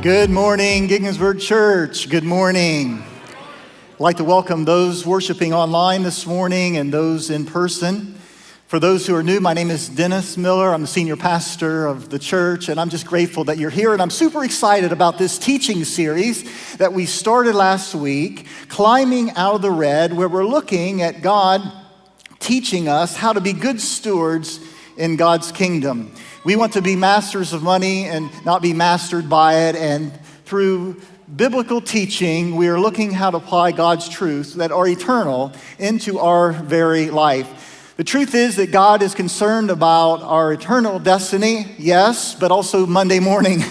Good morning, Gigginsburg Church. Good morning. I'd like to welcome those worshiping online this morning and those in person. For those who are new, my name is Dennis Miller. I'm the senior pastor of the church, and I'm just grateful that you're here. And I'm super excited about this teaching series that we started last week, Climbing Out of the Red, where we're looking at God teaching us how to be good stewards in God's kingdom. We want to be masters of money and not be mastered by it. And through biblical teaching, we are looking how to apply God's truths that are eternal into our very life. The truth is that God is concerned about our eternal destiny, yes, but also Monday morning.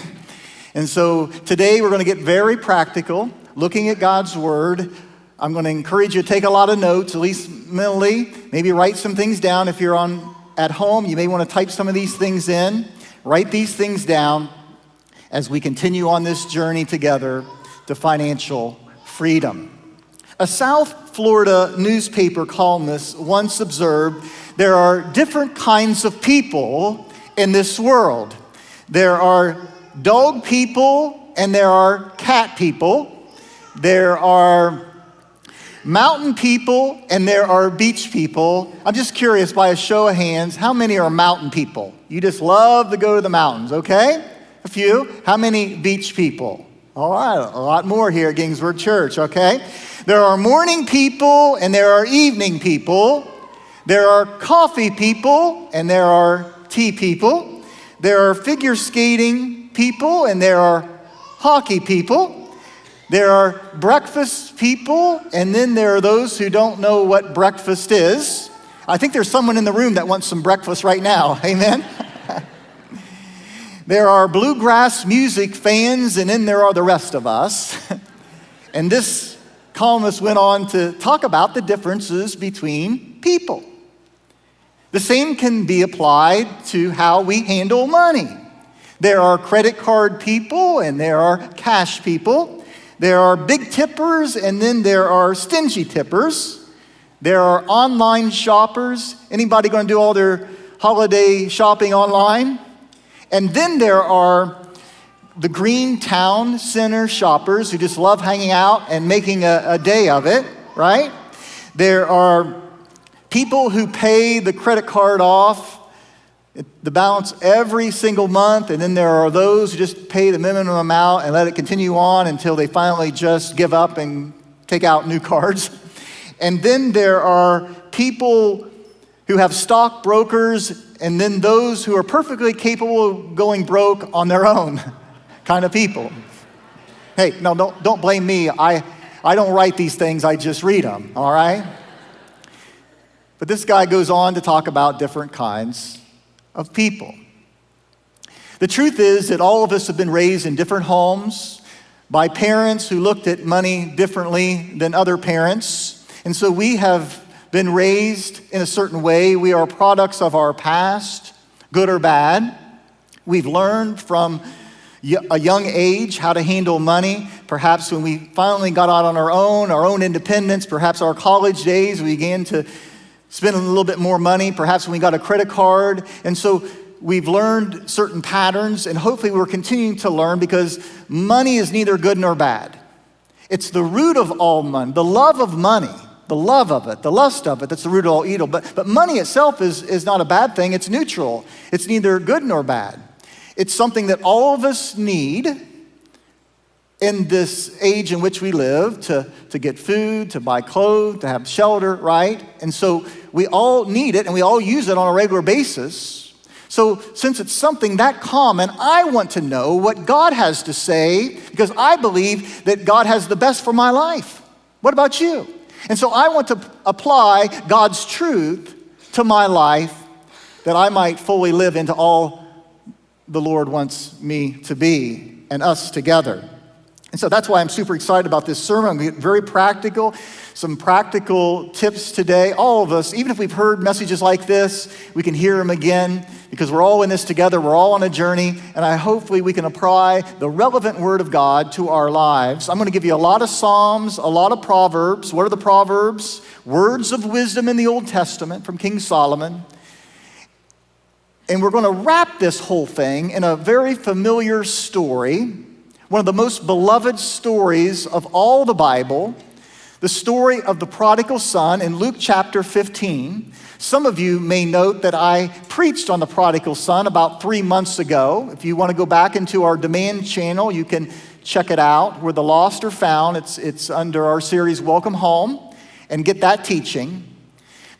And so today we're going to get very practical, looking at God's word. I'm going to encourage you to take a lot of notes, at least mentally. Maybe write some things down. If you're at home, you may want to type some of these things in. Write these things down as we continue on this journey together to financial freedom. A South Florida newspaper columnist once observed, there are different kinds of people in this world. There are dog people and there are cat people. There are mountain people and there are beach people. I'm just curious, by a show of hands, how many are mountain people? You just love to go to the mountains, okay? A few. How many beach people? All right, a lot more here at Gigginsburg Church, okay? There are morning people and there are evening people. There are coffee people and there are tea people. There are figure skating people and there are hockey people. There are breakfast people, and then there are those who don't know what breakfast is. I think there's someone in the room that wants some breakfast right now, amen? There are bluegrass music fans, and then there are the rest of us. And this columnist went on to talk about the differences between people. The same can be applied to how we handle money. There are credit card people, and there are cash people. There are big tippers, and then there are stingy tippers. There are online shoppers. Anybody going to do all their holiday shopping online? And then there are the green town center shoppers who just love hanging out and making a day of it, right? There are people who pay the credit card off, the balance every single month, and then there are those who just pay the minimum amount and let it continue on until they finally just give up and take out new cards. And then there are people who have stockbrokers, and then those who are perfectly capable of going broke on their own kind of people. Hey, no, don't blame me. I don't write these things, I just read them, all right? But this guy goes on to talk about different kinds of people. The truth is that all of us have been raised in different homes by parents who looked at money differently than other parents. And so we have been raised in a certain way. We are products of our past, good or bad. We've learned from a young age how to handle money. Perhaps when we finally got out on our own independence, perhaps our college days, we began to spend a little bit more money, perhaps when we got a credit card. And so we've learned certain patterns, and hopefully we're continuing to learn, because money is neither good nor bad. It's the root of all money, the love of money, the love of it, the lust of it, that's the root of all evil. But money itself is not a bad thing, it's neutral. It's neither good nor bad. It's something that all of us need in this age in which we live, to get food, to buy clothes, to have shelter, right? And so we all need it and we all use it on a regular basis. So since it's something that common, I want to know what God has to say, because I believe that God has the best for my life. What about you? And so I want to apply God's truth to my life, that I might fully live into all the Lord wants me to be and us together. And so that's why I'm super excited about this sermon. I'm going to get very practical, some practical tips today. All of us, even if we've heard messages like this, we can hear them again, because we're all in this together. We're all on a journey, and hopefully we can apply the relevant word of God to our lives. I'm going to give you a lot of Psalms, a lot of Proverbs. What are the Proverbs? Words of wisdom in the Old Testament from King Solomon. And we're going to wrap this whole thing in a very familiar story one of the most beloved stories of all the Bible, the story of the prodigal son in Luke chapter 15. Some of you may note that I preached on the prodigal son about 3 months ago. If you want to go back into our demand channel, you can check it out. Where the lost are found, it's under our series, Welcome Home, and get that teaching.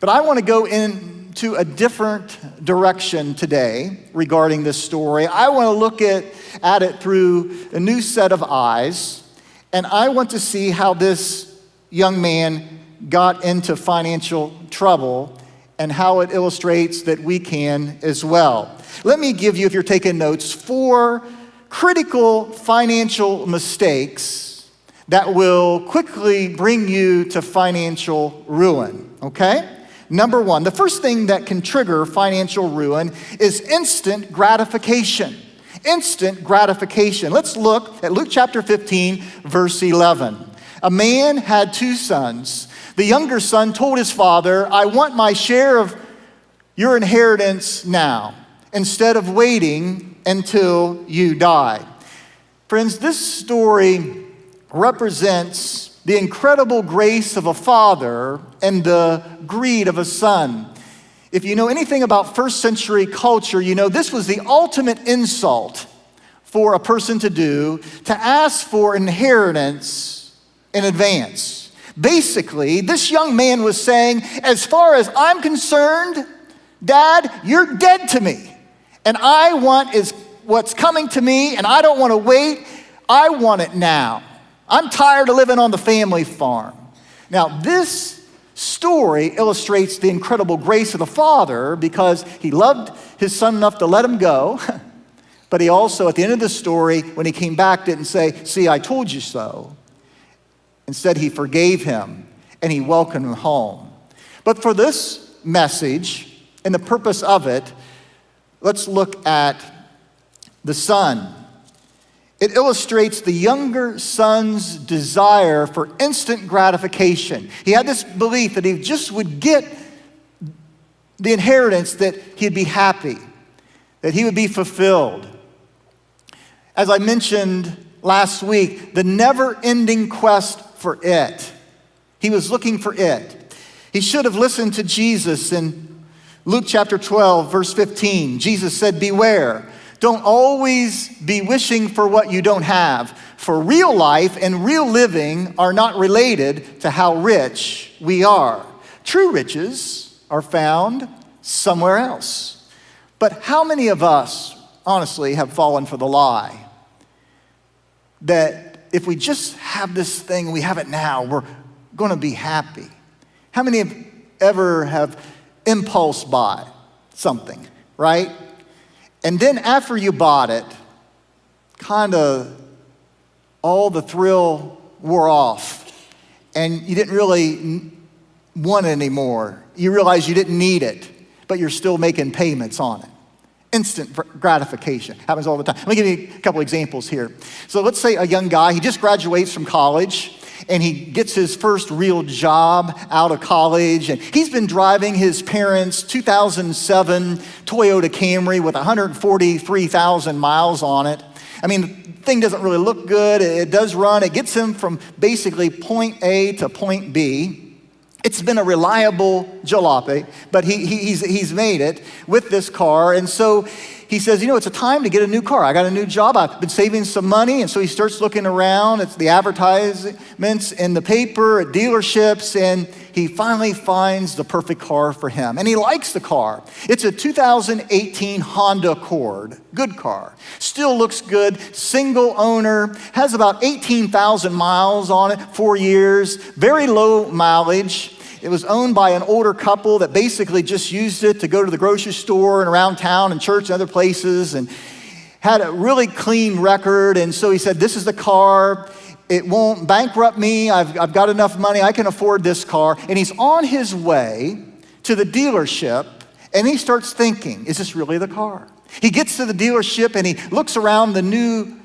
But I want to go into a different direction today regarding this story. I want to look at it through a new set of eyes, and I want to see how this young man got into financial trouble and how it illustrates that we can as well. Let me give you, if you're taking notes, 4 critical financial mistakes that will quickly bring you to financial ruin, okay? Number 1, the first thing that can trigger financial ruin is instant gratification. Instant gratification. Let's look at Luke chapter 15, verse 11. A man had 2 sons. The younger son told his father, "I want my share of your inheritance now, instead of waiting until you die." Friends, this story represents the incredible grace of a father and the greed of a son. If you know anything about first century culture, you know this was the ultimate insult for a person to do, to ask for inheritance in advance. Basically, this young man was saying, as far as I'm concerned, Dad, you're dead to me. And I want is what's coming to me, and I don't want to wait. I want it now. I'm tired of living on the family farm. Now, this story illustrates the incredible grace of the father because he loved his son enough to let him go. But he also, at the end of the story, when he came back, didn't say, "See, I told you so." Instead, he forgave him and he welcomed him home. But for this message and the purpose of it, let's look at the son. It illustrates the younger son's desire for instant gratification. He had this belief that he just would get the inheritance, that he'd be happy, that he would be fulfilled. As I mentioned last week, the never-ending quest for it. He was looking for it. He should have listened to Jesus in Luke chapter 12, verse 15. Jesus said, "Beware. Don't always be wishing for what you don't have, for real life and real living are not related to how rich we are. True riches are found somewhere else." But how many of us, honestly, have fallen for the lie that if we just have this thing, we have it now, we're going to be happy? How many have impulse buy something, right? And then after you bought it, kind of all the thrill wore off and you didn't really want it anymore. You realize you didn't need it, but you're still making payments on it. Instant gratification happens all the time. Let me give you a couple examples here. So let's say a young guy, he just graduates from college and he gets his first real job out of college, and he's been driving his parents' 2007 Toyota Camry with 143,000 miles on it. I mean, the thing doesn't really look good. It does run. It gets him from basically point A to point B. It's been a reliable jalopy, but he's made it with this car. And so he says, it's a time to get a new car. I got a new job. I've been saving some money. And so he starts looking around at the advertisements in the paper, at dealerships, and he finally finds the perfect car for him. And he likes the car. It's a 2018 Honda Accord. Good car. Still looks good. Single owner. Has about 18,000 miles on it, 4 years. Very low mileage. It was owned by an older couple that basically just used it to go to the grocery store and around town and church and other places, and had a really clean record. And so he said, "This is the car. It won't bankrupt me. I've got enough money. I can afford this car." And he's on his way to the dealership, and he starts thinking, is this really the car? He gets to the dealership and he looks around the new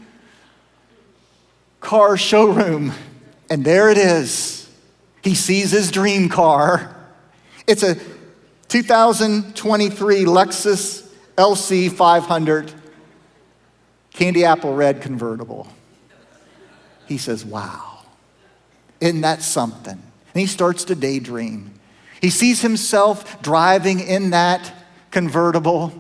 car showroom, and there it is. He sees his dream car. It's a 2023 Lexus LC 500 candy apple red convertible. he says, wow, isn't that something? And he starts to daydream. He sees himself driving in that convertible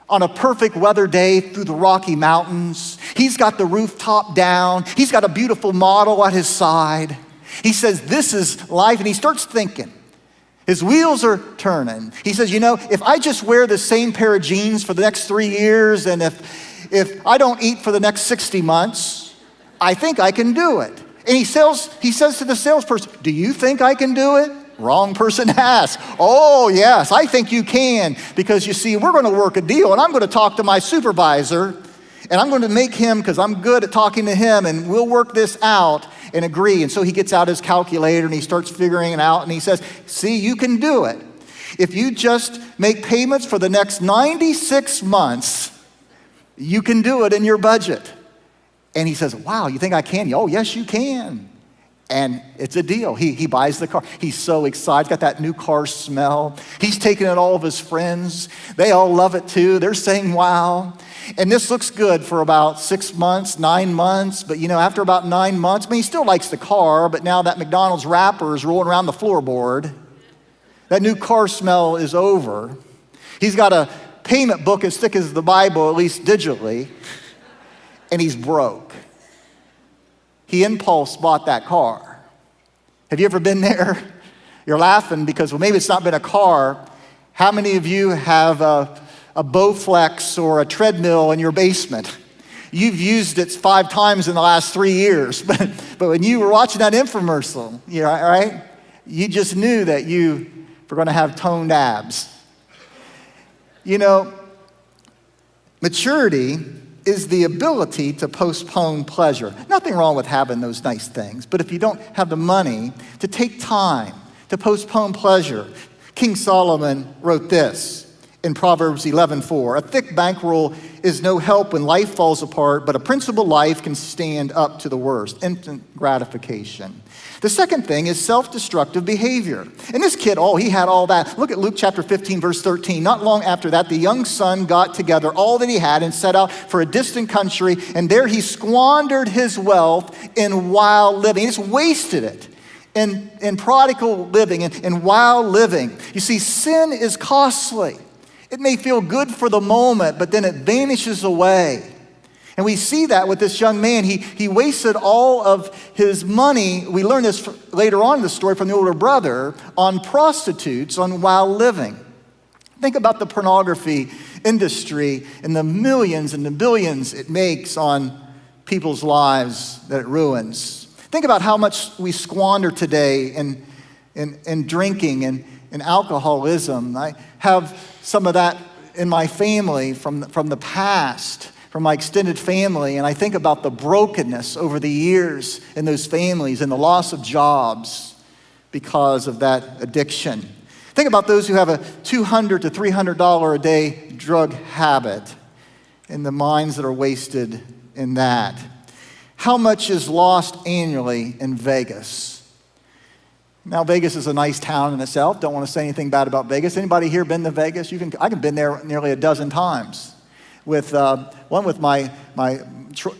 on a perfect weather day through the Rocky Mountains. He's got the rooftop down. He's got a beautiful model at his side. He says, this is life. And he starts thinking. His wheels are turning. He says, if I just wear the same pair of jeans for the next 3 years, and if I don't eat for the next 60 months, I think I can do it. And he says to the salesperson, do you think I can do it? Wrong person to ask. Oh, yes, I think you can. Because you see, we're going to work a deal, and I'm going to talk to my supervisor, and I'm going to make him, because I'm good at talking to him, and we'll work this out and agree. And so he gets out his calculator, and he starts figuring it out, and he says, see, you can do it. If you just make payments for the next 96 months, you can do it in your budget. And he says, wow, you think I can? Oh, yes, you can. And it's a deal. He buys the car. He's so excited. Got that new car smell. He's taking it to all of his friends. They all love it too. They're saying, wow. And this looks good for about 6 months, 9 months. But after about 9 months, he still likes the car, but now that McDonald's wrapper is rolling around the floorboard. That new car smell is over. He's got a payment book as thick as the Bible, at least digitally. And he's broke. He impulse bought that car. Have you ever been there? You're laughing because, well, maybe it's not been a car. How many of you have a Bowflex or a treadmill in your basement? You've used it 5 times in the last 3 years. But when you were watching that infomercial, right? You just knew that you were going to have toned abs. Maturity is the ability to postpone pleasure. Nothing wrong with having those nice things, but if you don't have the money to take time to postpone pleasure, King Solomon wrote this in Proverbs 11:4, a thick bankroll is no help when life falls apart, but a principled life can stand up to the worst. Instant gratification. The second thing is self-destructive behavior. And this kid, he had all that. Look at Luke chapter 15, verse 13. Not long after that, the young son got together all that he had and set out for a distant country, and there he squandered his wealth in wild living. He just wasted it in prodigal living, in wild living. You see, sin is costly. It may feel good for the moment, but then it vanishes away. And we see that with this young man. He wasted all of his money. We learn this later on in the story from the older brother, on prostitutes, on wild living. Think about the pornography industry and the millions and the billions it makes on people's lives that it ruins. Think about how much we squander today in drinking and alcoholism. I have some of that in my family from the past, from my extended family, and I think about the brokenness over the years in those families and the loss of jobs because of that addiction. Think about those who have a $200 to $300 a day drug habit and the minds that are wasted in that. How much is lost annually in Vegas? Now, Vegas is a nice town in itself. Don't want to say anything bad about Vegas. Anybody here been to Vegas? I've been there nearly a dozen times. With my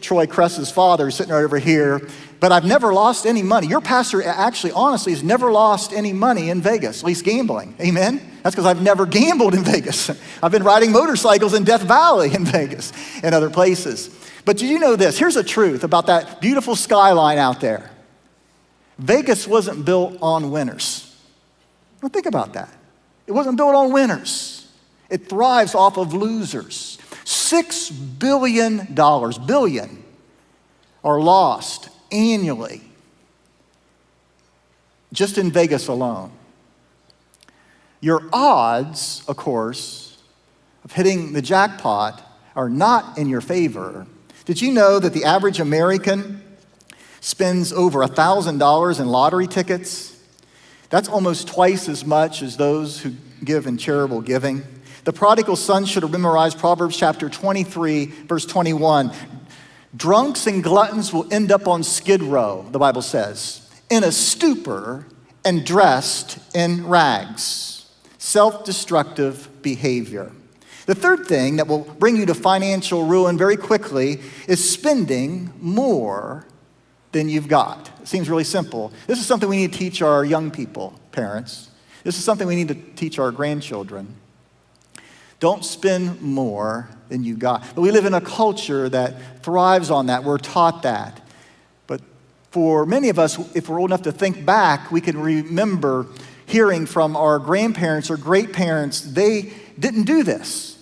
Troy Kress's father, sitting right over here. But I've never lost any money. Your pastor actually, honestly, has never lost any money in Vegas, at least gambling. Amen? That's because I've never gambled in Vegas. I've been riding motorcycles in Death Valley in Vegas and other places. But do you know this? Here's a truth about that beautiful skyline out there. Vegas wasn't built on winners. Well, think about that. It wasn't built on winners. It thrives off of losers. $6 billion, are lost annually just in Vegas alone. Your odds, of course, of hitting the jackpot are not in your favor. Did you know that the average American spends over $1,000 in lottery tickets? That's almost twice as much as those who give in charitable giving. The prodigal son should have memorized Proverbs chapter 23, verse 21. Drunks and gluttons will end up on Skid Row, the Bible says, in a stupor and dressed in rags. Self-destructive behavior. The third thing that will bring you to financial ruin very quickly is spending more than you've got. It seems really simple. This is something we need to teach our young people, parents. This is something we need to teach our grandchildren. Don't spend more than you got. But we live in a culture that thrives on that. We're taught that. But for many of us, if we're old enough to think back, we can remember hearing from our grandparents or great-parents, they didn't do this.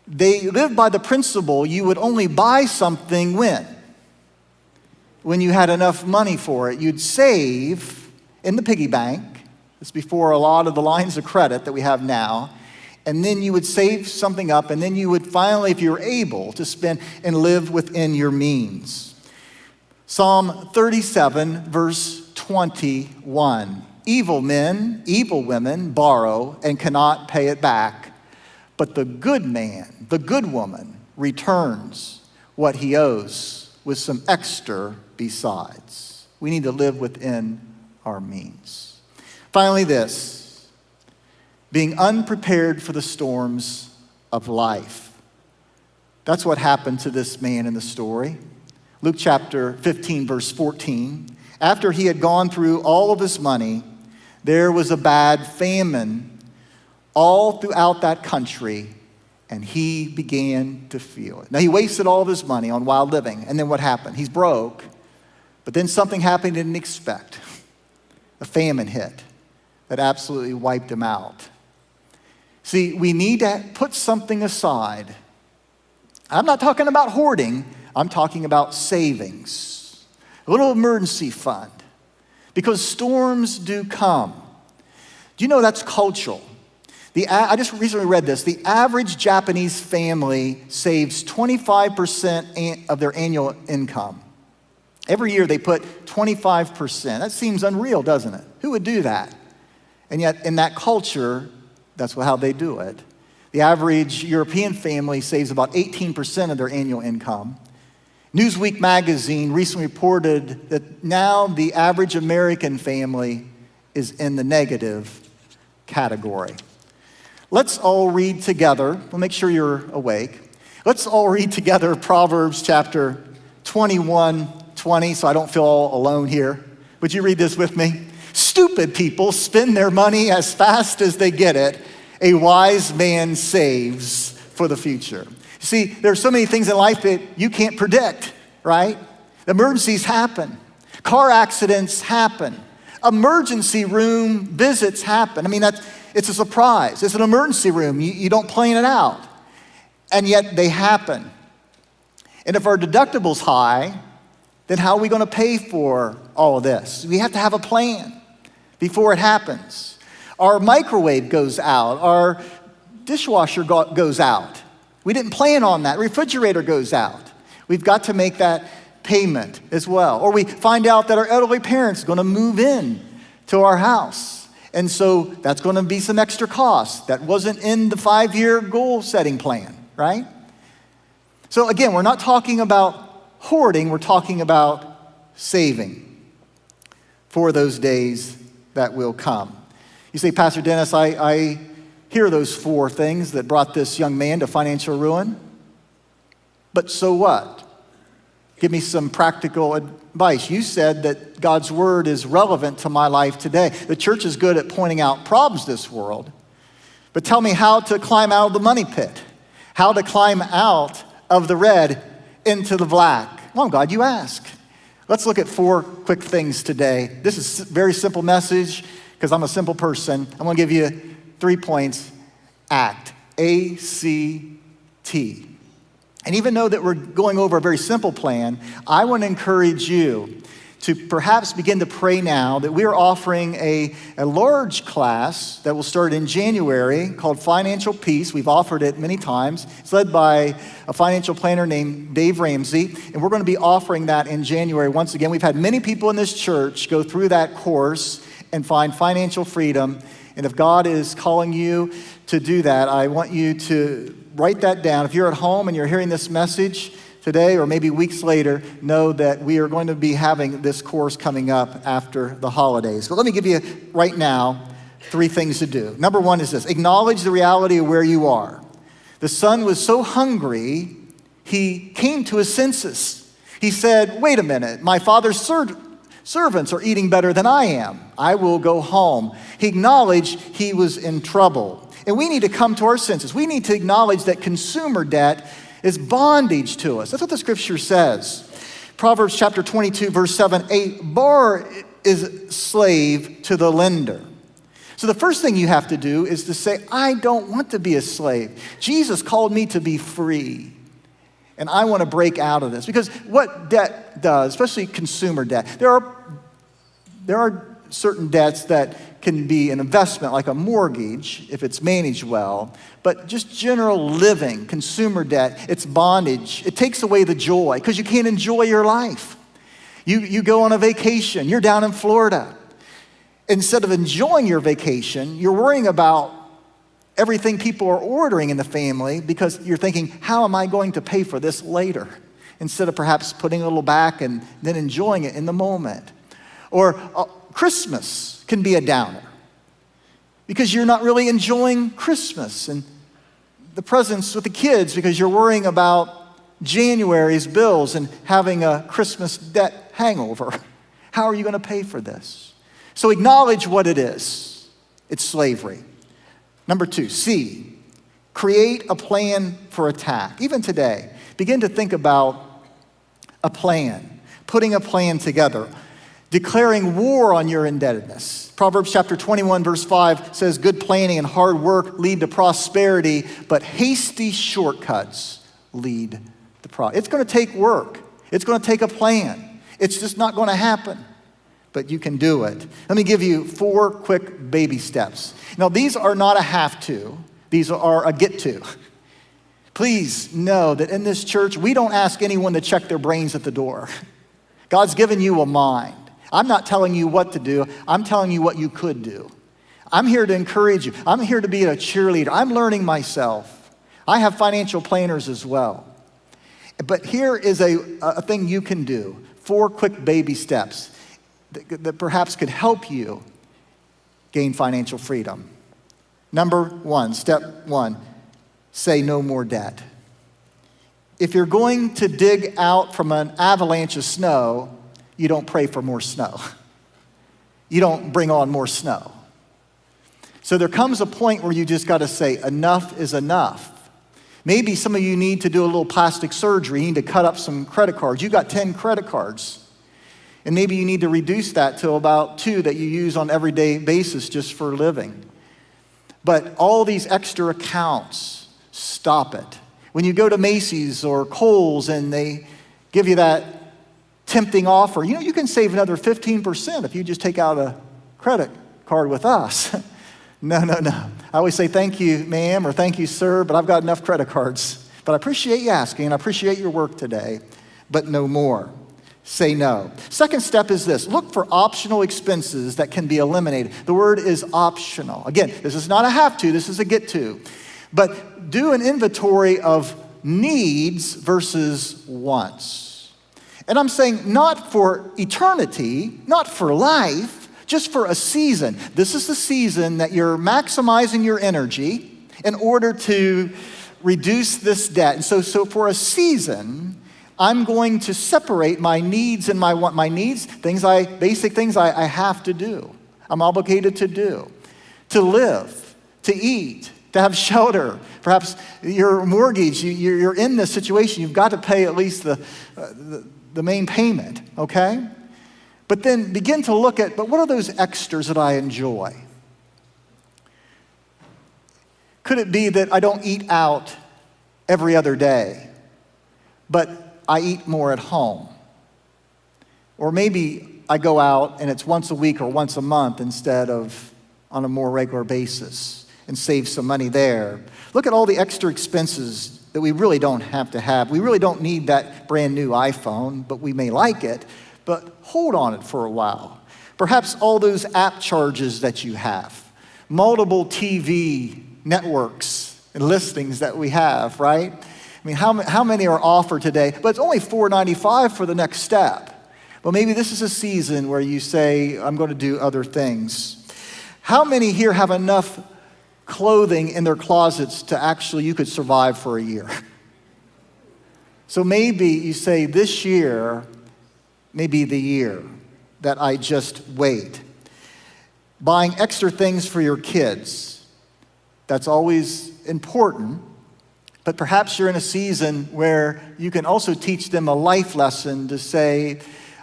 They lived by the principle you would only buy something when you had enough money for it. You'd save in the piggy bank. It's before a lot of the lines of credit that we have now. And then you would save something up, and then you would finally, if you were able, to spend and live within your means. Psalm 37, verse 21. Evil men, evil women borrow and cannot pay it back, but the good man, the good woman, returns what he owes with some extra besides. We need to live within our means. Finally, this, being unprepared for the storms of life. That's what happened to this man in the story. Luke chapter 15, verse 14. After he had gone through all of his money, there was a bad famine all throughout that country, and he began to feel it. Now, he wasted all of his money on wild living, and then what happened? He's broke, but then something happened he didn't expect. A famine hit that absolutely wiped him out. See, we need to put something aside. I'm not talking about hoarding. I'm talking about savings. A little emergency fund. Because storms do come. Do you know that's cultural? I just recently read this. The average Japanese family saves 25% of their annual income. Every year they put 25%. That seems unreal, doesn't it? Who would do that? And yet in that culture, that's how they do it. The average European family saves about 18% of their annual income. Newsweek magazine recently reported that now the average American family is in the negative category. Let's all read together. We'll make sure you're awake. Let's all read together Proverbs chapter 21:20, so I don't feel all alone here. Would you read this with me? Stupid people spend their money as fast as they get it. A wise man saves for the future. See, there's so many things in life that you can't predict, right? Emergencies happen. Car accidents happen. Emergency room visits happen. I mean, it's a surprise. It's an emergency room. You don't plan it out. And yet they happen. And if our deductible's high, then how are we going to pay for all of this? We have to have a plan before it happens. Our microwave goes out. Our dishwasher goes out. We didn't plan on that. Refrigerator goes out. We've got to make that payment as well. Or we find out that our elderly parents are going to move in to our house. And so that's going to be some extra cost. That wasn't in the 5-year goal setting plan, right? So again, we're not talking about hoarding. We're talking about saving for those days that will come. You say, Pastor Dennis, I hear those 4 things that brought this young man to financial ruin. But so what? Give me some practical advice. You said that God's word is relevant to my life today. The church is good at pointing out problems this world. But tell me how to climb out of the money pit. How to climb out of the red into the black. Well, I'm glad you asked. Let's look at 4 quick things today. This is a very simple message because I'm a simple person. I'm going to give you 3 points. ACT. A-C-T. And even though that we're going over a very simple plan, I want to encourage you to perhaps begin to pray now that we are offering a large class that will start in January called Financial Peace. We've offered it many times. It's led by a financial planner named Dave Ramsey, and we're going to be offering that in January. Once again, we've had many people in this church go through that course and find financial freedom. And if God is calling you to do that, I want you to write that down. If you're at home and you're hearing this message today or maybe weeks later, know that we are going to be having this course coming up after the holidays. But let me give you right now 3 things to do. Number 1 is this. Acknowledge the reality of where you are. The son was so hungry, he came to his senses. He said, wait a minute, my father's servants are eating better than I am. I will go home. He acknowledged he was in trouble. And we need to come to our senses. We need to acknowledge that consumer debt is bondage to us. That's what the scripture says. Proverbs chapter 22, verse 7, a borrower is slave to the lender. So the first thing you have to do is to say, I don't want to be a slave. Jesus called me to be free. And I want to break out of this. Because what debt does, especially consumer debt, there are certain debts that can be an investment, like a mortgage, if it's managed well. But just general living, consumer debt, it's bondage. It takes away the joy because you can't enjoy your life. You go on a vacation. You're down in Florida. Instead of enjoying your vacation, you're worrying about everything people are ordering in the family because you're thinking, how am I going to pay for this later? Instead of perhaps putting a little back and then enjoying it in the moment. Or Christmas can be a downer because you're not really enjoying Christmas and the presents with the kids because you're worrying about January's bills and having a Christmas debt hangover. How are you going to pay for this? So acknowledge what it is. It's slavery. Number 2, C, create a plan for attack. Even today, begin to think about a plan, putting a plan together, declaring war on your indebtedness. Proverbs chapter 21, verse 5 says, good planning and hard work lead to prosperity, but hasty shortcuts lead to problems. It's going to take work. It's going to take a plan. It's just not going to happen. But you can do it. Let me give you 4 quick baby steps. Now, these are not a have to. These are a get to. Please know that in this church, we don't ask anyone to check their brains at the door. God's given you a mind. I'm not telling you what to do. I'm telling you what you could do. I'm here to encourage you. I'm here to be a cheerleader. I'm learning myself. I have financial planners as well. But here is a thing you can do. 4 quick baby steps that perhaps could help you gain financial freedom. Number 1, step 1, say no more debt. If you're going to dig out from an avalanche of snow, you don't pray for more snow. You don't bring on more snow. So there comes a point where you just got to say, enough is enough. Maybe some of you need to do a little plastic surgery. You need to cut up some credit cards. You got 10 credit cards. And maybe you need to reduce that to about 2 that you use on an everyday basis just for living. But all these extra accounts, stop it. When you go to Macy's or Kohl's and they give you that tempting offer, you can save another 15% if you just take out a credit card with us. No. I always say thank you, ma'am, or thank you, sir, but I've got enough credit cards. But I appreciate you asking, and I appreciate your work today, but no more. Say no. Second step is this. Look for optional expenses that can be eliminated. The word is optional. Again, this is not a have to, this is a get to. But do an inventory of needs versus wants. And I'm saying not for eternity, not for life, just for a season. This is the season that you're maximizing your energy in order to reduce this debt. And so for a season, I'm going to separate my needs and my want. My needs, basic things I have to do. I'm obligated to do. To live, to eat, to have shelter. Perhaps your mortgage, you're in this situation. You've got to pay at least the main payment, okay? But then begin to look at, but what are those extras that I enjoy? Could it be that I don't eat out every other day, but I eat more at home? Or maybe I go out and it's once a week or once a month instead of on a more regular basis and save some money there. Look at all the extra expenses that we really don't have to have. We really don't need that brand new iPhone, but we may like it, but hold on it for a while. Perhaps all those app charges that you have, multiple TV networks and listings that we have, right? I mean, how many are offered today? But it's only $4.95 for the next step. Well, maybe this is a season where you say, I'm going to do other things. How many here have enough clothing in their closets to actually, you could survive for a year? So maybe you say, this year may be the year that I just wait. Buying extra things for your kids, that's always important, but perhaps you're in a season where you can also teach them a life lesson to say,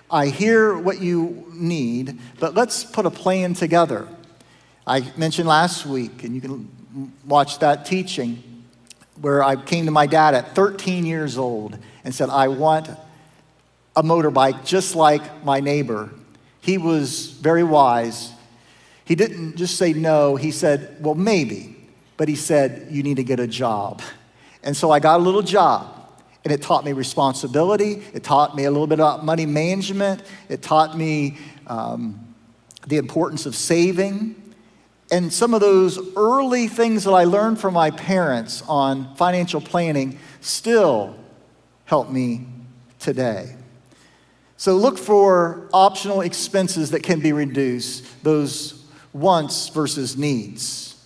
I hear what you need, but let's put a plan together. I mentioned last week, and you can watch that teaching, where I came to my dad at 13 years old and said, I want a motorbike just like my neighbor. He was very wise. He didn't just say no, he said, well, maybe. But he said, you need to get a job. And so I got a little job, and it taught me responsibility. It taught me a little bit about money management. It taught me the importance of saving. And some of those early things that I learned from my parents on financial planning still help me today. So look for optional expenses that can be reduced, those wants versus needs.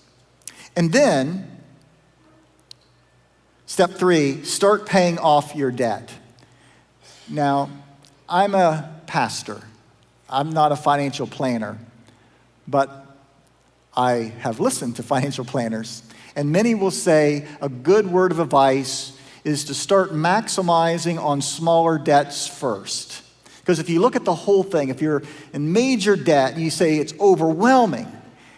And then, step 3, start paying off your debt. Now, I'm a pastor. I'm not a financial planner, but I have listened to financial planners, and many will say a good word of advice is to start maximizing on smaller debts first. Because if you look at the whole thing, if you're in major debt and you say it's overwhelming,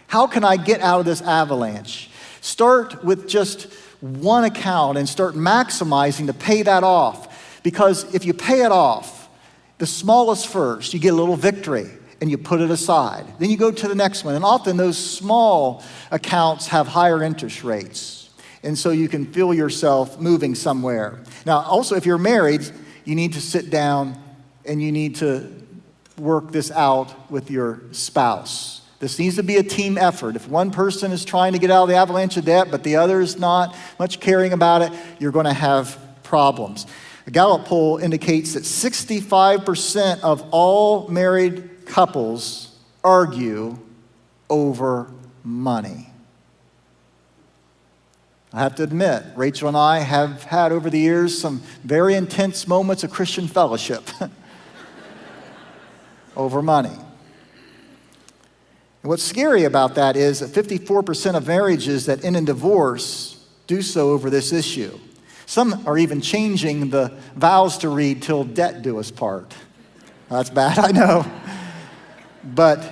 how can I get out of this avalanche? Start with just one account and start maximizing to pay that off. Because if you pay it off, the smallest first, you get a little victory, and you put it aside. Then you go to the next one. And often those small accounts have higher interest rates. And so you can feel yourself moving somewhere. Now, also, if you're married, you need to sit down and you need to work this out with your spouse. This needs to be a team effort. If one person is trying to get out of the avalanche of debt, but the other is not much caring about it, you're going to have problems. A Gallup poll indicates that 65% of all married couples argue over money. I have to admit, Rachel and I have had over the years some very intense moments of Christian fellowship over money. And what's scary about that is that 54% of marriages that end in divorce do so over this issue. Some are even changing the vows to read till death do us part. That's bad, I know. But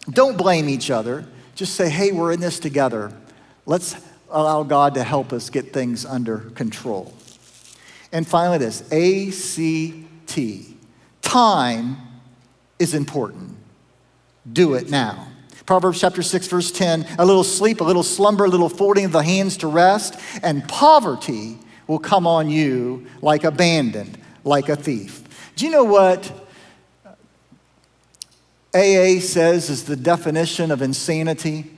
don't blame each other. Just say, hey, we're in this together. Let's allow God to help us get things under control. And finally this, ACT. Time is important. Do it now. Proverbs chapter 6, verse 10, a little sleep, a little slumber, a little folding of the hands to rest, and poverty will come on you like a bandit, like a thief. Do you know what AA says is the definition of insanity?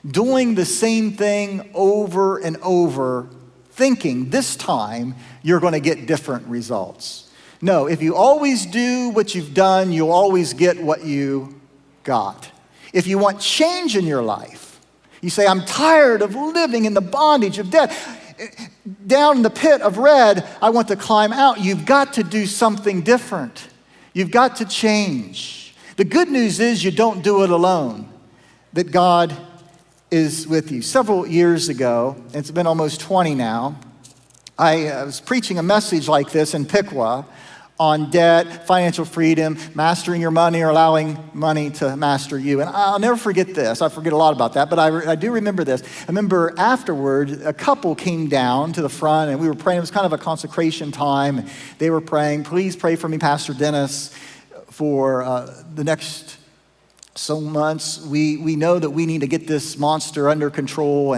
Doing the same thing over and over, thinking this time you're going to get different results. No, if you always do what you've done, you'll always get what you got. If you want change in your life, you say, I'm tired of living in the bondage of debt. Down in the pit of red, I want to climb out. You've got to do something different. You've got to change. The good news is you don't do it alone, that God is with you. Several years ago, it's been almost 20 now, I was preaching a message like this in Piqua on debt, financial freedom, mastering your money or allowing money to master you. And I'll never forget this. I forget a lot about that, but I do remember this. I remember afterward, a couple came down to the front and we were praying. It was kind of a consecration time. They were praying, please pray for me, Pastor Dennis, for the next some months. We know that we need to get this monster under control.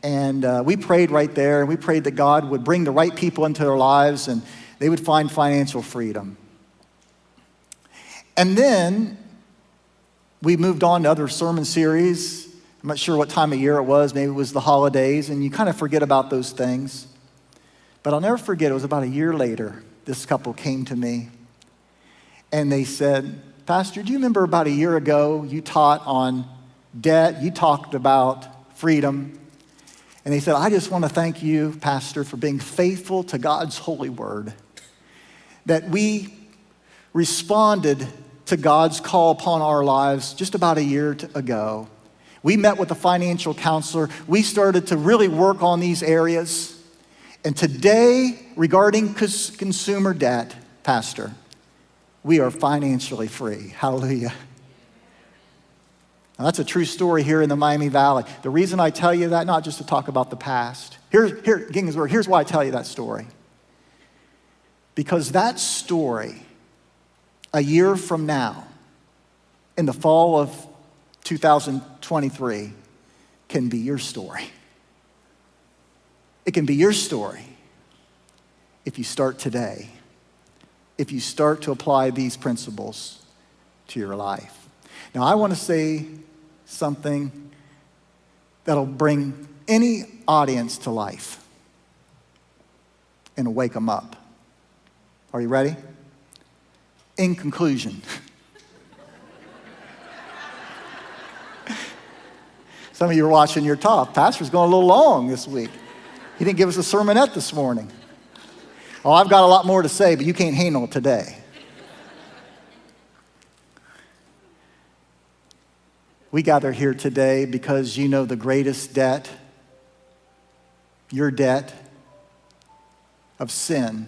And we prayed right there. And we prayed that God would bring the right people into their lives and they would find financial freedom. And then we moved on to other sermon series. I'm not sure what time of year it was. Maybe it was the holidays, and you kind of forget about those things. But I'll never forget, it was about a year later, this couple came to me, and they said, Pastor, do you remember about a year ago you taught on debt? You talked about freedom. And he said, I just want to thank you, Pastor, for being faithful to God's holy word. That we responded to God's call upon our lives just about a year ago. We met with a financial counselor. We started to really work on these areas. And today, regarding consumer debt, Pastor, we are financially free. Hallelujah. Now, that's a true story here in the Miami Valley. The reason I tell you that, not just to talk about the past. Here's why I tell you that story. Because that story, a year from now, in the fall of 2023, can be your story. It can be your story if you start today, if you start to apply these principles to your life. Now, I want to say something that'll bring any audience to life and wake them up. Are you ready? In conclusion, some of you are watching your top. Pastor's going a little long this week. He didn't give us a sermonette this morning. Oh, I've got a lot more to say, but you can't handle it today. We gather here today because you know the greatest debt, your debt of sin,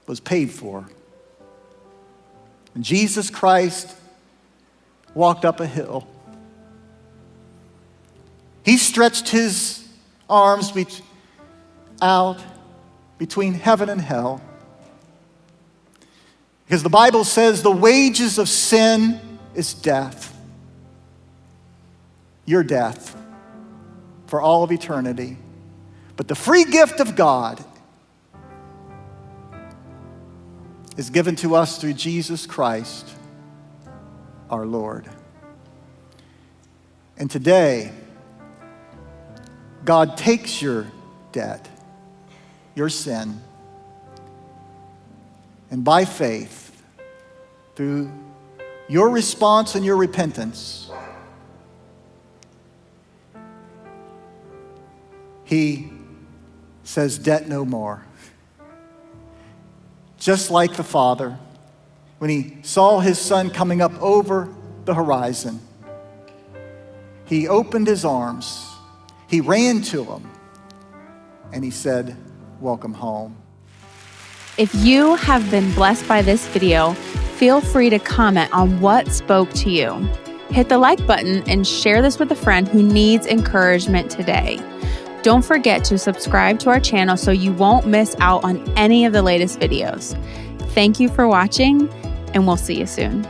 was paid for. And Jesus Christ walked up a hill. He stretched his arms out between heaven and hell. Because the Bible says the wages of sin is death. Your death for all of eternity. But the free gift of God is given to us through Jesus Christ, our Lord. And today, God takes your debt, your sin, and by faith, through your response and your repentance, he says, debt no more. Just like the Father, when he saw his son coming up over the horizon, he opened his arms, he ran to him, and he said, welcome home. If you have been blessed by this video, feel free to comment on what spoke to you. Hit the like button and share this with a friend who needs encouragement today. Don't forget to subscribe to our channel so you won't miss out on any of the latest videos. Thank you for watching, and we'll see you soon.